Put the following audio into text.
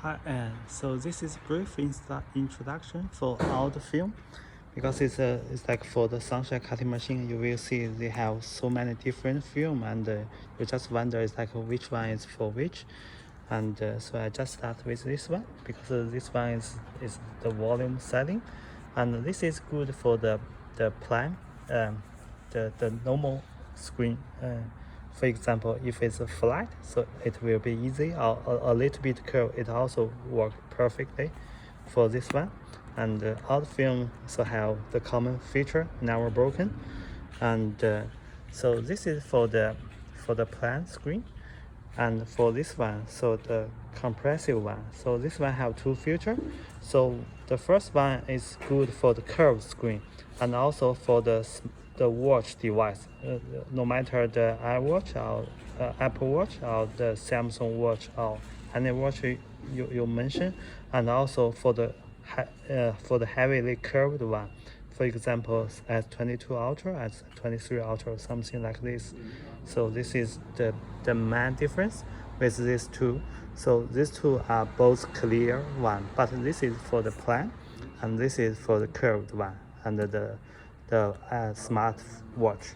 Hi, so this is brief introduction for our film because it's like for the sunshine cutting machine. You will see they have so many different film, and you just wonder it's like which one is for which. And so I just start with this one because this one is the volume setting, and this is good for the plan, the normal screen. For example, if it's a flat, so it will be easy, or a little bit curve, it also work perfectly for this one. And all film also have the common feature, never broken. And so this is for the plan screen. And for this one, so the compressive one, so this one have two features. So the first one is good for the curved screen and also for the watch device, no matter the iWatch or Apple Watch or the Samsung Watch or any watch you mention, and also for the heavily curved one, for example S22 Ultra, S23 Ultra, something like this. So this is the main difference with these two. So these two are both clear one, but this is for the plan and this is for the curved one and the smart watch.